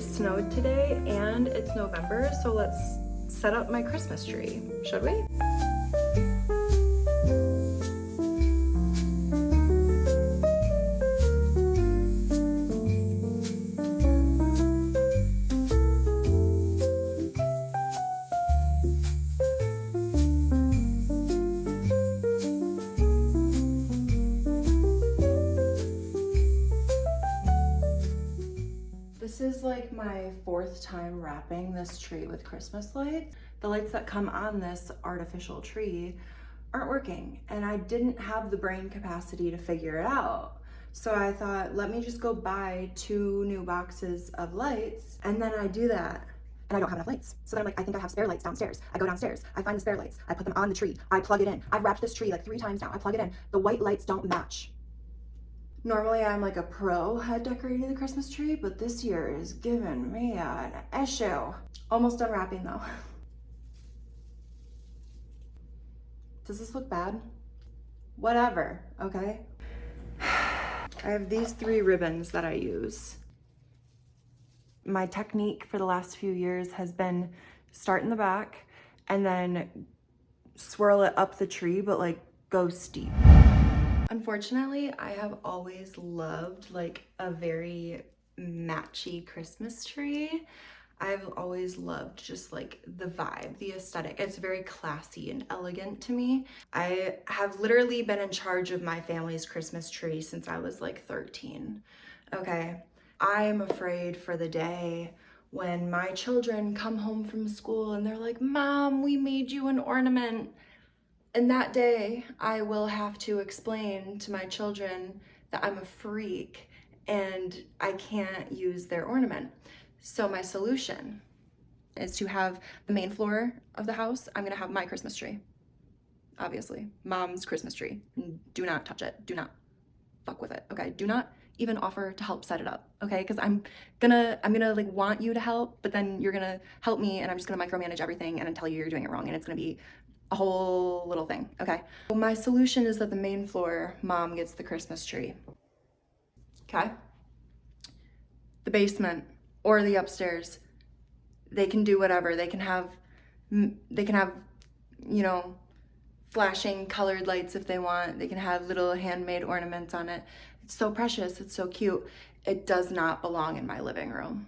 It snowed today and it's November, so let's set up my Christmas tree, should we? This is like my 4th time wrapping this tree with Christmas lights. The lights that come on this artificial tree aren't working, and I didn't have the brain capacity to figure it out. So I thought, let me just go buy 2 new boxes of lights, and then I do that, and I don't have enough lights. So then I'm like, I think I have spare lights downstairs. I go downstairs, I find the spare lights, I put them on the tree, I plug it in. I've wrapped this tree like 3 times now, I plug it in. The white lights don't match. Normally I'm like a pro at decorating the Christmas tree, but this year is giving me an issue. Almost done wrapping though. Does this look bad? Whatever, okay? I have these 3 ribbons that I use. My technique for the last few years has been start in the back and then swirl it up the tree, but like go steep. Unfortunately, I have always loved like a very matchy Christmas tree. I've always loved just like the vibe, the aesthetic. It's very classy and elegant to me. I have literally been in charge of my family's Christmas tree since I was like 13, okay? I'm afraid for the day when my children come home from school and they're like, Mom, we made you an ornament. And that day, I will have to explain to my children that I'm a freak and I can't use their ornament. So my solution is to have the main floor of the house, I'm gonna have my Christmas tree. Obviously, Mom's Christmas tree. Do not touch it, do not fuck with it, okay? Do not even offer to help set it up, okay? Because I'm gonna like want you to help, but then you're gonna help me and I'm just gonna micromanage everything and then tell you you're doing it wrong and it's gonna be a whole little thing, okay? Well, my solution is that the main floor, Mom gets the Christmas tree, okay? The basement or the upstairs, they can do whatever. They can have, you know, flashing colored lights if they want. They can have little handmade ornaments on it. It's so precious, it's so cute. It does not belong in my living room.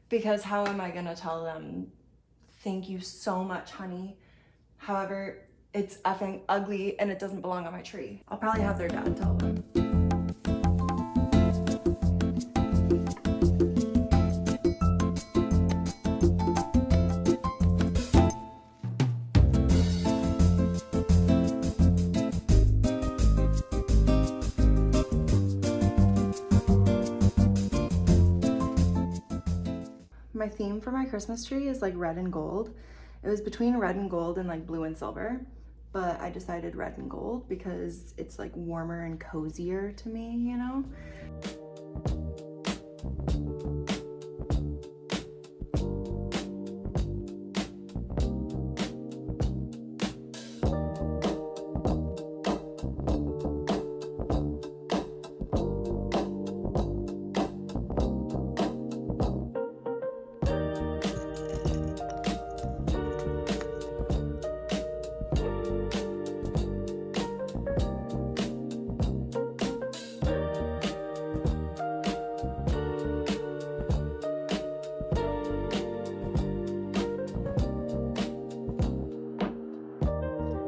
Because how am I gonna tell them, thank you so much, honey. However, it's effing ugly and it doesn't belong on my tree. I'll probably have their dad tell them. My theme for my Christmas tree is like red and gold. It was between red and gold and like blue and silver, but I decided red and gold because it's like warmer and cozier to me, you know?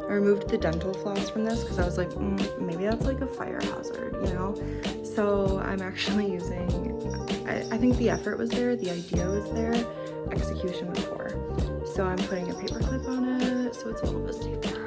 I removed the dental floss from this because I was like, maybe that's like a fire hazard, you know? So I'm actually using, I think the effort was there, the idea was there, execution was poor. So I'm putting a paper clip on it so it's a little bit safer.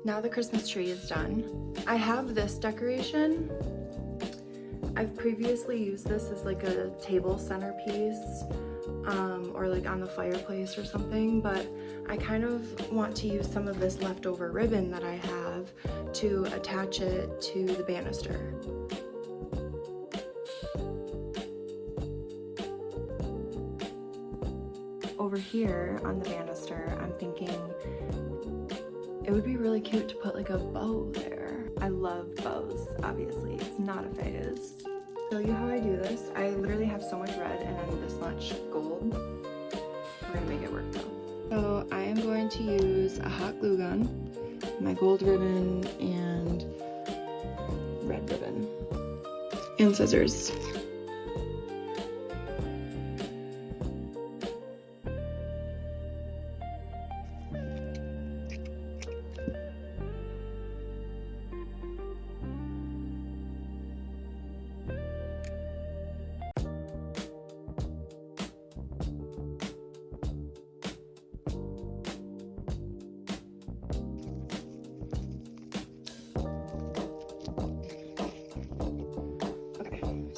Now the Christmas tree is done. I have this decoration. I've previously used this as like a table centerpiece or like on the fireplace or something, but I kind of want to use some of this leftover ribbon that I have to attach it to the banister. Over here on the banister, I'm thinking it would be really cute to put like a bow there. I love bows, obviously. It's not a phase. Show you how I do this. I literally have so much red and then this much gold. We're gonna make it work though. So I am going to use a hot glue gun, my gold ribbon, and red ribbon, and scissors.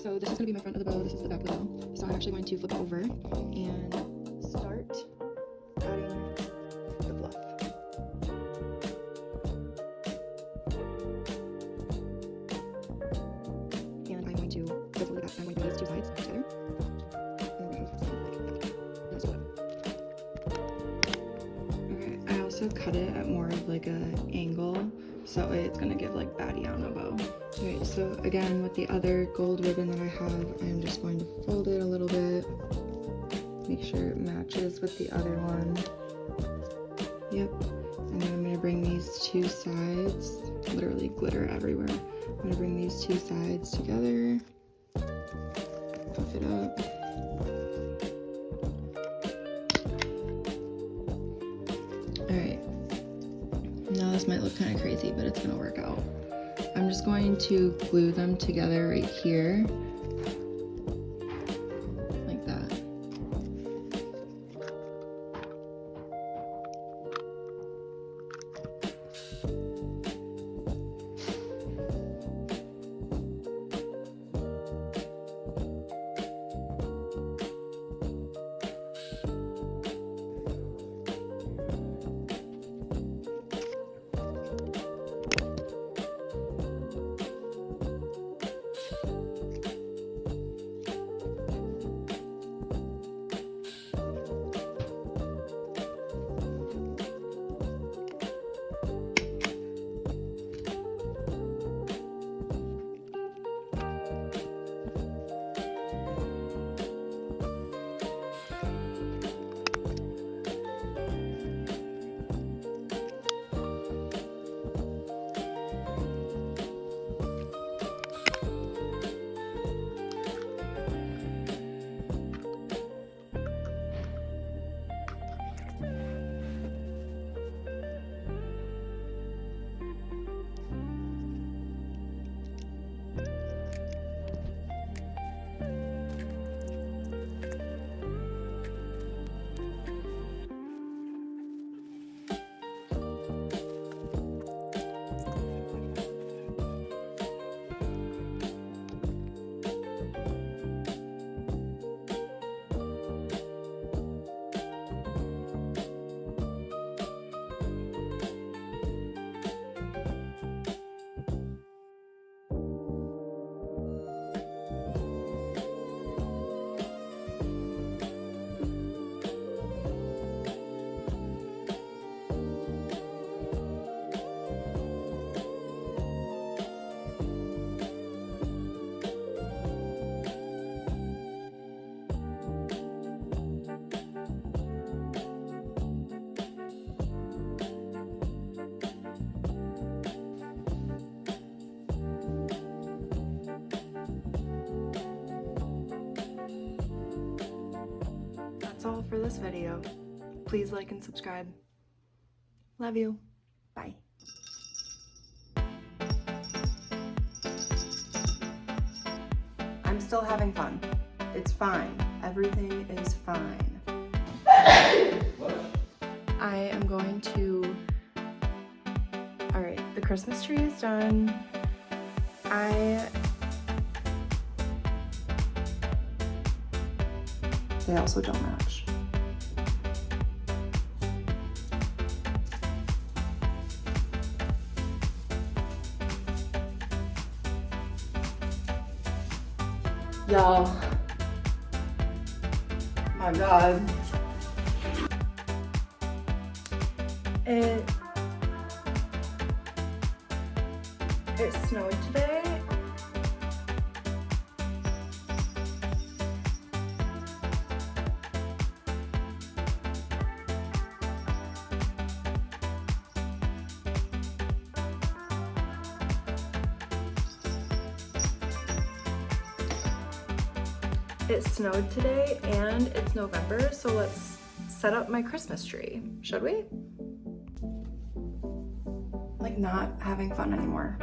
So this is going to be my front of the bow, this is the back of the bow. So I'm actually going to flip it over and start adding the fluff. And I'm going to flip over the back, I'm going to do these two sides together. And we're going to let's do it. Okay, I also cut it at more of like a angle, so that way it's going to give like baddie on a bow. Okay, so again, with the other gold ribbon that I have, I'm just going to fold it a little bit, make sure it matches with the other one. Yep, and then I'm going to bring these two sides, literally glitter everywhere. I'm going to bring these two sides together, puff it up. Alright, now this might look kind of crazy, but it's going to work out. I'm just going to glue them together right here, like that. That's all for this video. Please like and subscribe. Love you. Bye. I'm still having fun. It's fine. Everything is fine. I am going to... Alright, the Christmas tree is done. I They also don't match. Y'all, my God. It snowed today. It snowed today and it's November, so let's set up my Christmas tree, should we? Like, not having fun anymore.